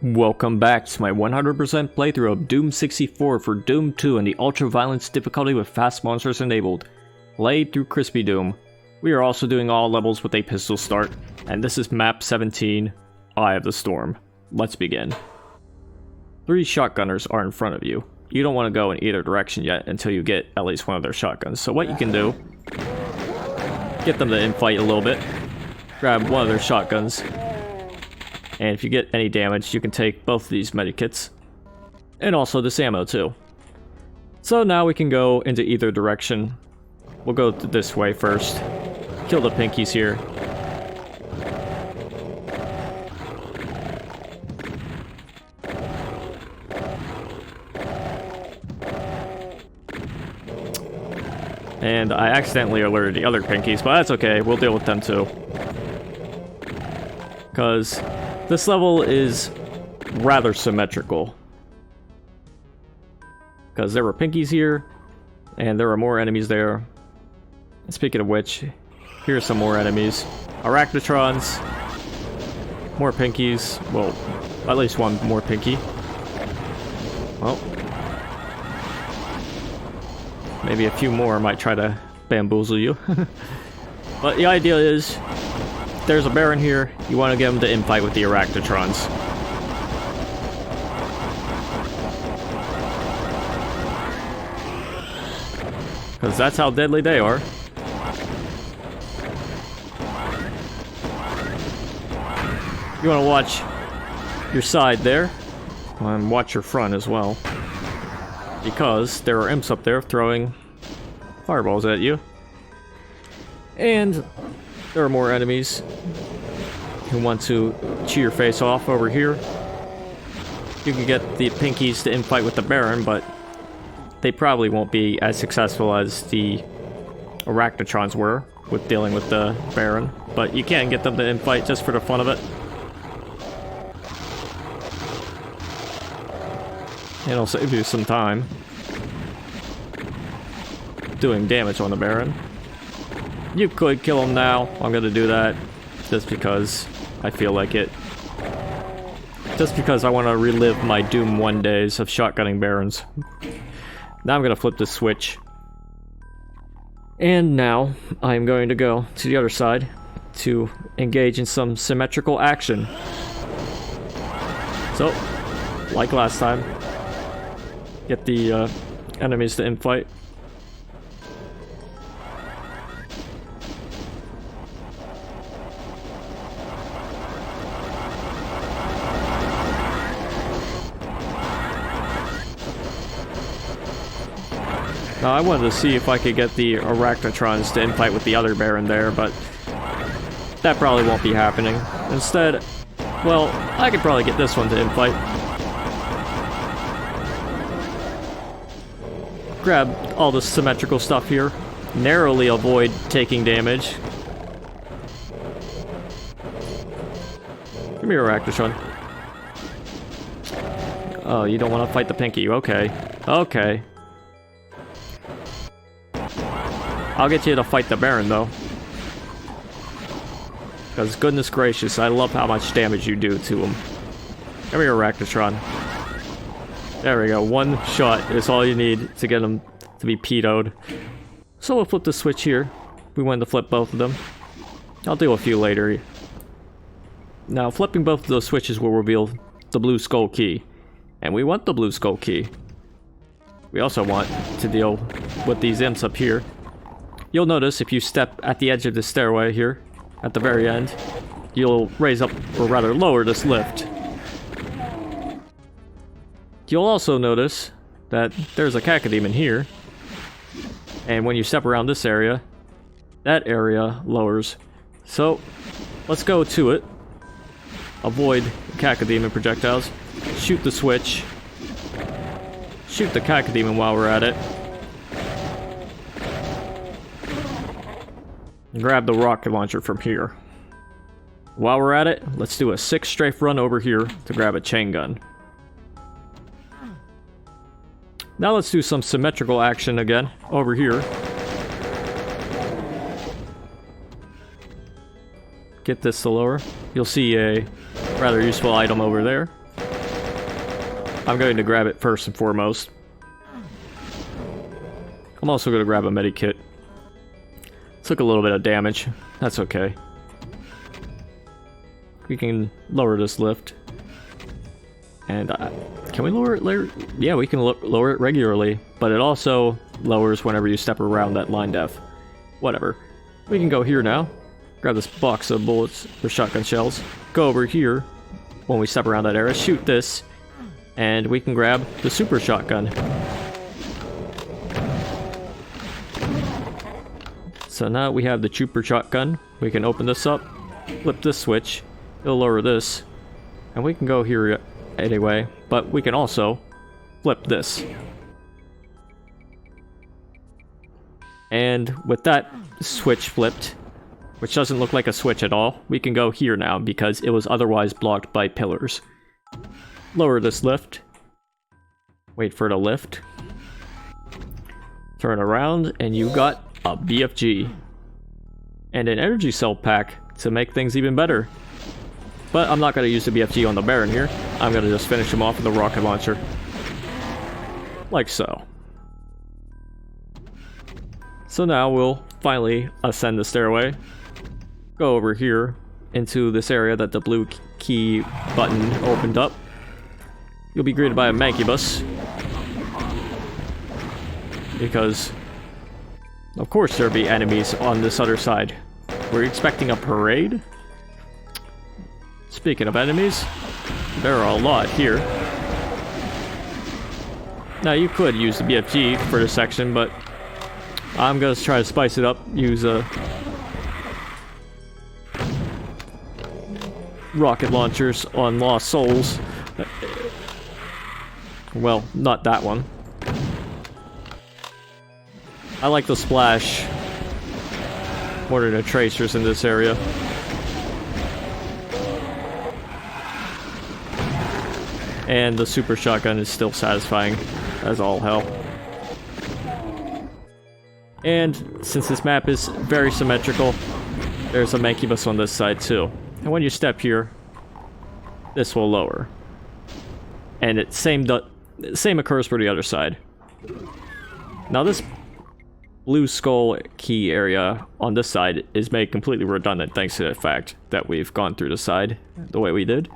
Welcome back to my 100% playthrough of Doom 64 for Doom 2 and the Ultra Violence difficulty with fast monsters enabled. Played through Crispy Doom. We are also doing all levels with a pistol start, and this is map 17, Eye of the Storm. Let's begin. 3 shotgunners are in front of you. You don't want to go in either direction yet until you get at least one of their shotguns. So what you can do, get them to infight a little bit, grab one of their shotguns, and if you get any damage, you can take both of these medikits. And also this ammo too. So now we can go into either direction. We'll go this way first. Kill the pinkies here. And I accidentally alerted the other pinkies, but that's okay. We'll deal with them too. Because this level is rather symmetrical. Because there were pinkies here, and there are more enemies there. And speaking of which, here's some more enemies. Arachnotrons, more pinkies, well, at least one more pinky. Well, maybe a few more might try to bamboozle you. But the idea is, there's a Baron here, you want to get him to infight with the Arachnotrons. Because that's how deadly they are. You want to watch your side there, and watch your front as well. Because there are imps up there throwing fireballs at you. And there are more enemies who want to chew your face off over here. You can get the pinkies to infight with the Baron, but they probably won't be as successful as the Arachnotrons were with dealing with the Baron. But you can get them to infight just for the fun of it. And it'll save you some time doing damage on the Baron. You could kill him now. I'm gonna do that just because I feel like it. Just because I want to relive my Doom 1 days of shotgunning Barons. Now I'm gonna flip the switch. And now I'm going to go to the other side to engage in some symmetrical action. So, like last time, get the enemies to infight. Now, I wanted to see if I could get the Arachnotrons to infight with the other Baron there, but that probably won't be happening. Instead, well, I could probably get this one to infight. Grab all the symmetrical stuff here. Narrowly avoid taking damage. Come here, Arachnotron. Oh, you don't want to fight the pinky. Okay. Okay. I'll get you to fight the Baron, though. Because goodness gracious, I love how much damage you do to him. Come here, Arachnotron. There we go. One shot is all you need to get him to be PETO'd. So we'll flip the switch here. We wanted to flip both of them. I'll do a few later. Now, flipping both of those switches will reveal the blue skull key. And we want the blue skull key. We also want to deal with these imps up here. You'll notice if you step at the edge of the stairway here, at the very end, you'll raise up, or rather lower this lift. You'll also notice that there's a cacodemon here, and when you step around this area, that area lowers. So, let's go to it. Avoid cacodemon projectiles. Shoot the switch. Shoot the cacodemon while we're at it. Grab the rocket launcher from here. While we're at it, let's do a 6 strafe run over here to grab a chain gun. Now let's do some symmetrical action again over here. Get this to lower. You'll see a rather useful item over there. I'm going to grab it first and foremost. I'm also going to grab a medikit. Took a little bit of damage. That's okay. We can lower this lift. And can we lower it? Yeah, we can lower it regularly. But it also lowers whenever you step around that line depth. Whatever. We can go here now. Grab this box of bullets or shotgun shells. Go over here when we step around that area. Shoot this. And we can grab the super shotgun. So now we have the super shotgun. We can open this up, flip this switch, it'll lower this, and we can go here anyway, but we can also flip this. And with that switch flipped, which doesn't look like a switch at all, we can go here now because it was otherwise blocked by pillars. Lower this lift, wait for it to lift, turn around, and you got a BFG. And an energy cell pack to make things even better. But I'm not going to use the BFG on the Baron here. I'm going to just finish him off with a rocket launcher. Like so. So now we'll finally ascend the stairway. Go over here into this area that the blue key button opened up. You'll be greeted by a Mancubus. Because of course there'll be enemies on this other side. We're expecting a parade? Speaking of enemies, there are a lot here. Now you could use the BFG for this section, but I'm gonna try to spice it up, use rocket launchers on Lost Souls. Well, not that one. I like the splash more than the tracers in this area. And the super shotgun is still satisfying as all hell. And since this map is very symmetrical, there's a Mancubus on this side too. And when you step here, this will lower. And it same occurs for the other side. Now this blue skull key area on this side is made completely redundant thanks to the fact that we've gone through the side the way we did.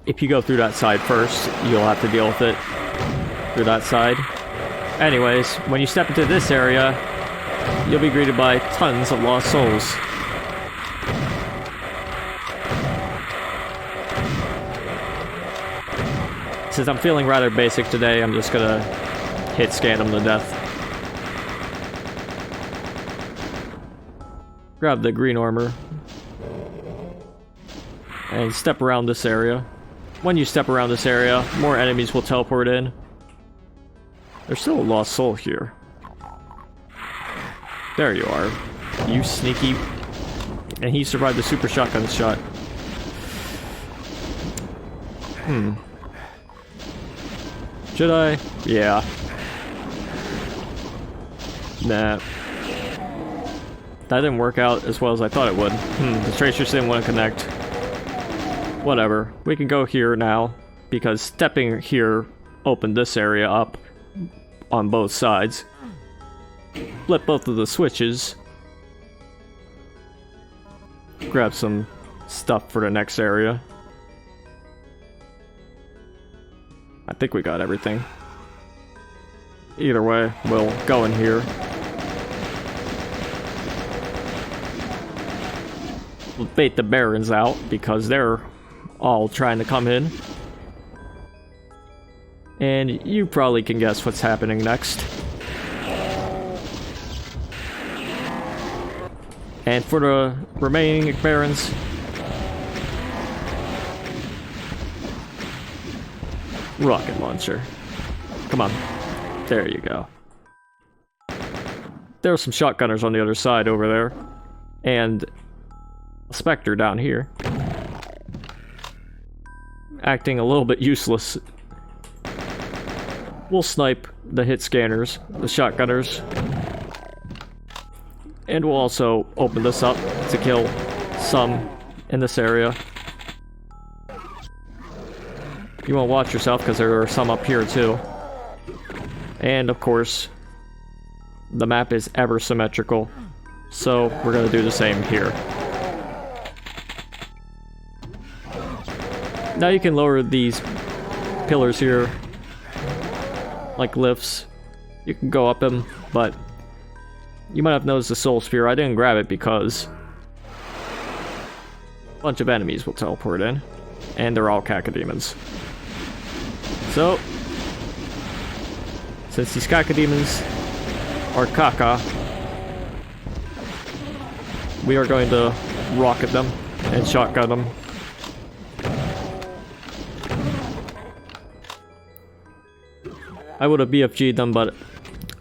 If you go through that side first, you'll have to deal with it through that side. Anyways, when you step into this area, you'll be greeted by tons of lost souls. Since I'm feeling rather basic today, I'm just gonna hit scan them to death. Grab the green armor. And step around this area. When you step around this area, more enemies will teleport in. There's still a lost soul here. There you are. You sneaky... And he survived the super shotgun shot. Should I? Yeah. Nah. That didn't work out as well as I thought it would. The tracers didn't want to connect. Whatever. We can go here now, because stepping here opened this area up on both sides. Flip both of the switches. Grab some stuff for the next area. I think we got everything. Either way, we'll go in here. We'll bait the Barons out, because they're all trying to come in. And you probably can guess what's happening next. And for the remaining Barons, rocket launcher. Come on. There you go. There are some shotgunners on the other side over there. And a Spectre down here. Acting a little bit useless. We'll snipe the hit scanners, the shotgunners. And we'll also open this up to kill some in this area. You want to watch yourself because there are some up here too. And of course, the map is ever symmetrical, so we're going to do the same here. Now you can lower these pillars here like lifts. You can go up them, but you might have noticed the soul sphere. I didn't grab it because a bunch of enemies will teleport in, and they're all cacodemons. So, since these cacodemons are caca, we are going to rocket them and shotgun them. I would have BFG'd them, but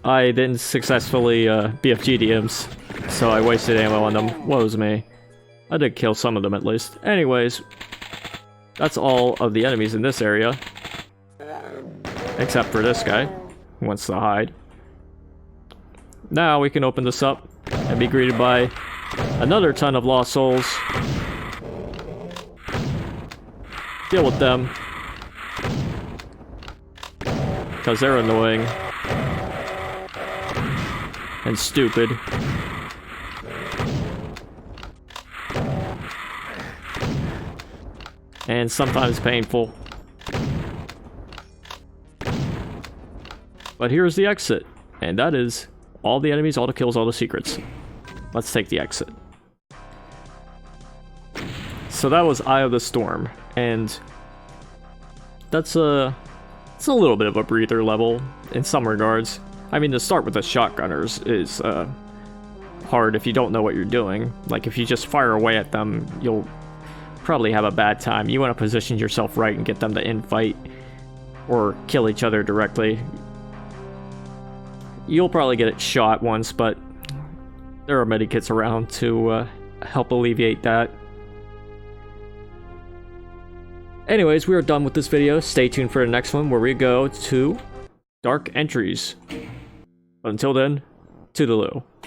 I didn't successfully BFG the imps, so I wasted ammo on them. Woe's me. I did kill some of them at least. Anyways, that's all of the enemies in this area. Except for this guy, who wants to hide. Now we can open this up and be greeted by another ton of lost souls. Deal with them. Because they're annoying. And stupid. And sometimes painful. But here's the exit. And that is all the enemies, all the kills, all the secrets. Let's take the exit. So that was Eye of the Storm. And that's it's a little bit of a breather level in some regards. I mean, to start with the shotgunners is hard if you don't know what you're doing. Like, if you just fire away at them, you'll probably have a bad time. You want to position yourself right and get them to infight or kill each other directly. You'll probably get it shot once, but there are medikits around to help alleviate that. Anyways, we are done with this video. Stay tuned for the next one where we go to Dark Entries. Until then, toodaloo.